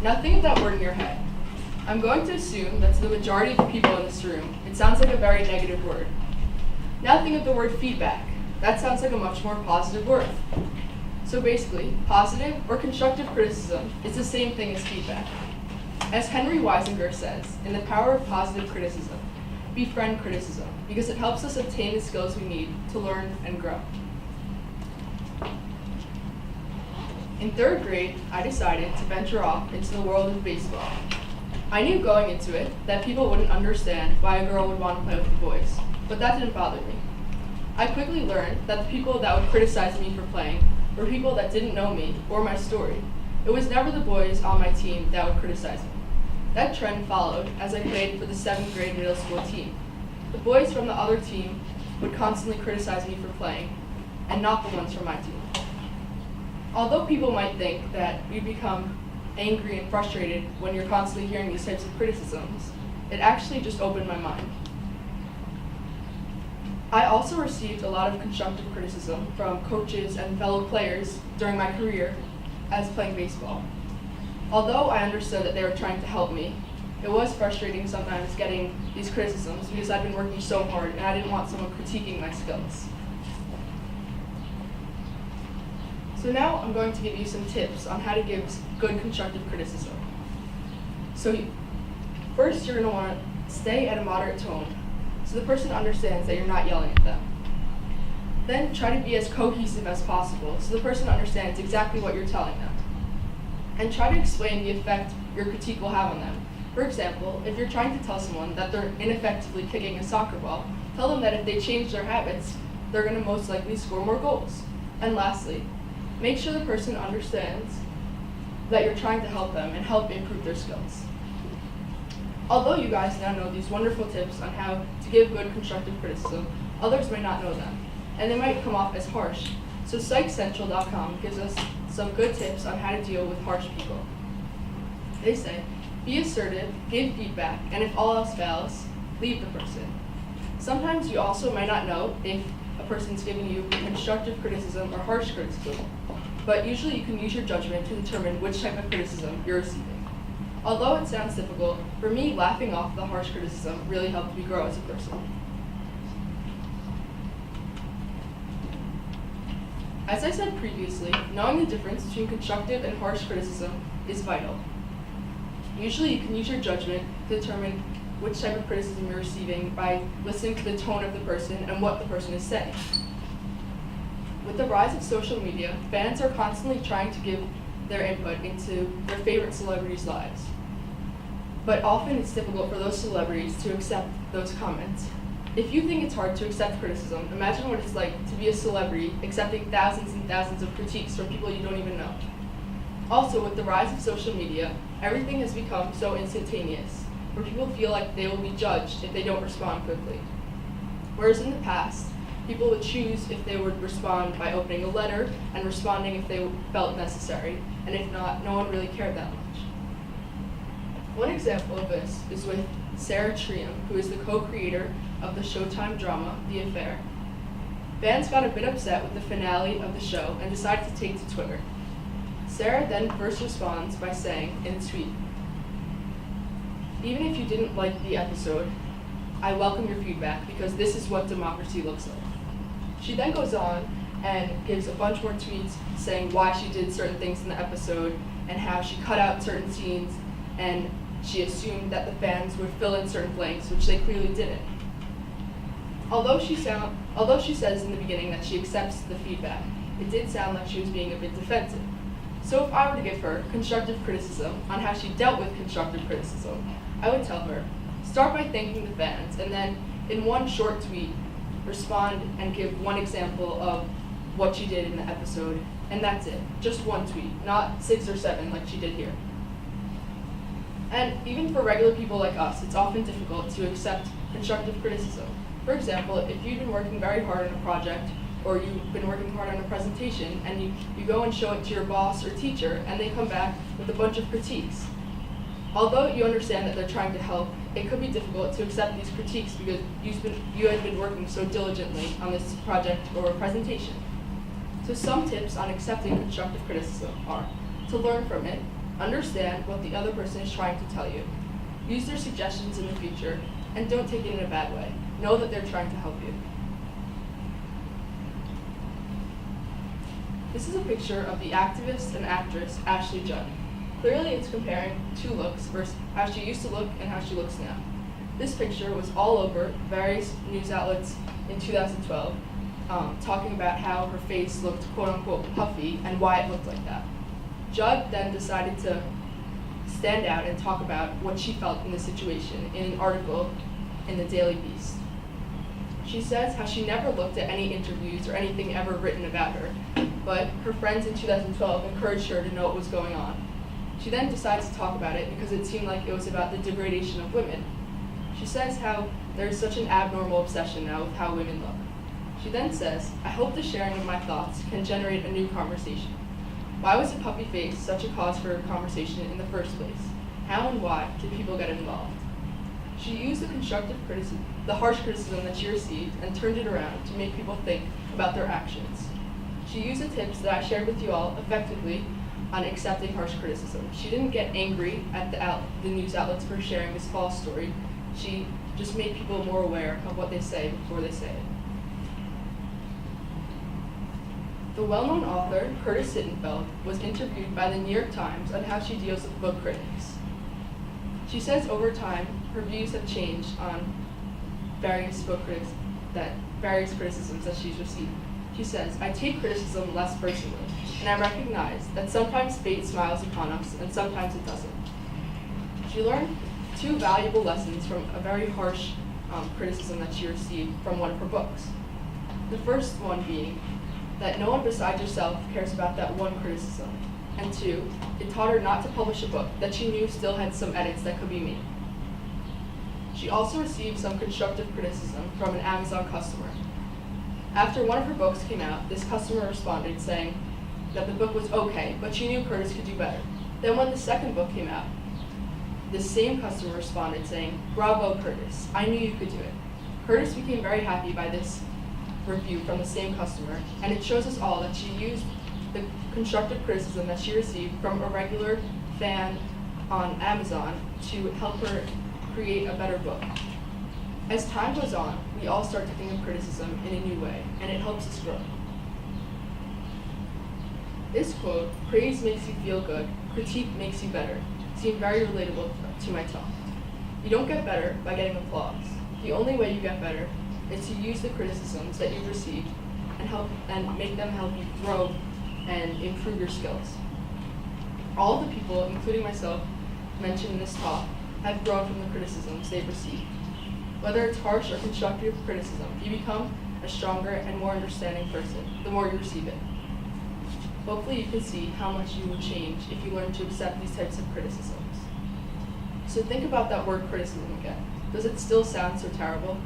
Now think of that word in your head. I'm going to assume that to the majority of the people in this room, it sounds like a very negative word. Now think of the word feedback. That sounds like a much more positive word. So basically, positive or constructive criticism is the same thing as feedback. As Henry Weisinger says, in The Power of Positive Criticism, befriend criticism because it helps us obtain the skills we need to learn and grow. In third grade, I decided to venture off into the world of baseball. I knew going into it that people wouldn't understand why a girl would want to play with the boys, but that didn't bother me. I quickly learned that the people that would criticize me for playing were people that didn't know me or my story. It was never the boys on my team that would criticize me. That trend followed as I played for the 7th grade middle school team. The boys from the other team would constantly criticize me for playing, and not the ones from my team. Although people might think that you become angry and frustrated when you're constantly hearing these types of criticisms, it actually just opened my mind. I also received a lot of constructive criticism from coaches and fellow players during my career as playing baseball. Although I understood that they were trying to help me, it was frustrating sometimes getting these criticisms because I'd been working so hard and I didn't want someone critiquing my skills. So now I'm going to give you some tips on how to give good constructive criticism. So first, you're going to want to stay at a moderate tone so the person understands that you're not yelling at them. Then try to be as cohesive as possible so the person understands exactly what you're telling them. And try to explain the effect your critique will have on them. For example, if you're trying to tell someone that they're ineffectively kicking a soccer ball, tell them that if they change their habits, they're going to most likely score more goals. And lastly, make sure the person understands that you're trying to help them and help improve their skills. Although you guys now know these wonderful tips on how to give good constructive criticism, others may not know them, and they might come off as harsh. So PsychCentral.com gives us some good tips on how to deal with harsh people. They say, be assertive, give feedback, and if all else fails, leave the person. Sometimes you also might not know if a person's giving you constructive criticism or harsh criticism, but usually you can use your judgment to determine which type of criticism you're receiving. Although it sounds difficult, for me, laughing off the harsh criticism really helped me grow as a person. As I said previously, knowing the difference between constructive and harsh criticism is vital. Usually you can use your judgment to determine which type of criticism you're receiving by listening to the tone of the person and what the person is saying. With the rise of social media, fans are constantly trying to give their input into their favorite celebrities' lives. But often it's difficult for those celebrities to accept those comments. If you think it's hard to accept criticism, imagine what it's like to be a celebrity accepting thousands and thousands of critiques from people you don't even know. Also, with the rise of social media, everything has become so instantaneous, where people feel like they will be judged if they don't respond quickly. Whereas in the past, people would choose if they would respond by opening a letter and responding if they felt necessary, and if not, no one really cared that much. One example of this is with Sarah Trium, who is the co-creator of the Showtime drama, The Affair. Fans got a bit upset with the finale of the show and decided to take to Twitter. Sarah then first responds by saying in a tweet, "Even if you didn't like the episode, I welcome your feedback because this is what democracy looks like." She then goes on and gives a bunch more tweets saying why she did certain things in the episode and how she cut out certain scenes and she assumed that the fans would fill in certain blanks, which they clearly didn't. Although she says in the beginning that she accepts the feedback, it did sound like she was being a bit defensive. So if I were to give her constructive criticism on how she dealt with constructive criticism, I would tell her, start by thanking the fans, and then in one short tweet, respond and give one example of what she did in the episode, and that's it. Just one tweet, not 6 or 7 like she did here. And even for regular people like us, it's often difficult to accept constructive criticism. For example, if you've been working very hard on a project, or you've been working hard on a presentation, and you go and show it to your boss or teacher, and they come back with a bunch of critiques. Although you understand that they're trying to help, it could be difficult to accept these critiques because you had been working so diligently on this project or presentation. So some tips on accepting constructive criticism are to learn from it, Understand what the other person is trying to tell you. Use their suggestions in the future, and don't take it in a bad way. Know that they're trying to help you. This is a picture of the activist and actress Ashley Judd. Clearly it's comparing two looks versus how she used to look and how she looks now. This picture was all over various news outlets in 2012, talking about how her face looked quote-unquote puffy and why it looked like that. Judd then decided to stand out and talk about what she felt in the situation in an article in the Daily Beast. She says how she never looked at any interviews or anything ever written about her, but her friends in 2012 encouraged her to know what was going on. She then decides to talk about it because it seemed like it was about the degradation of women. She says how there is such an abnormal obsession now with how women look. She then says, "I hope the sharing of my thoughts can generate a new conversation. Why was a puppy face such a cause for a conversation in the first place? How and why did people get involved?" She used the harsh criticism that she received and turned it around to make people think about their actions. She used the tips that I shared with you all effectively on accepting harsh criticism. She didn't get angry at the news outlets for sharing this false story. She just made people more aware of what they say before they say it. The well-known author, Curtis Sittenfeld, was interviewed by the New York Times on how she deals with book critics. She says over time, her views have changed on various criticisms that she's received. She says, "I take criticism less personally, and I recognize that sometimes fate smiles upon us and sometimes it doesn't." She learned two valuable lessons from a very harsh criticism that she received from one of her books. The first one being that no one besides yourself cares about that one criticism. And two, it taught her not to publish a book that she knew still had some edits that could be made. She also received some constructive criticism from an Amazon customer. After one of her books came out, this customer responded saying that the book was okay, but she knew Curtis could do better. Then when the second book came out, this same customer responded saying, "Bravo, Curtis, I knew you could do it." Curtis became very happy by this review from the same customer, and it shows us all that she used the constructive criticism that she received from a regular fan on Amazon to help her create a better book. As time goes on, we all start to think of criticism in a new way, and it helps us grow. This quote, "Praise makes you feel good, critique makes you better," seemed very relatable to my talk. You don't get better by getting applause. The only way you get better is to use the criticisms that you've received and make them help you grow and improve your skills. All of the people, including myself, mentioned in this talk, have grown from the criticisms they've received. Whether it's harsh or constructive criticism, you become a stronger and more understanding person the more you receive it. Hopefully you can see how much you will change if you learn to accept these types of criticisms. So think about that word criticism again. Does it still sound so terrible?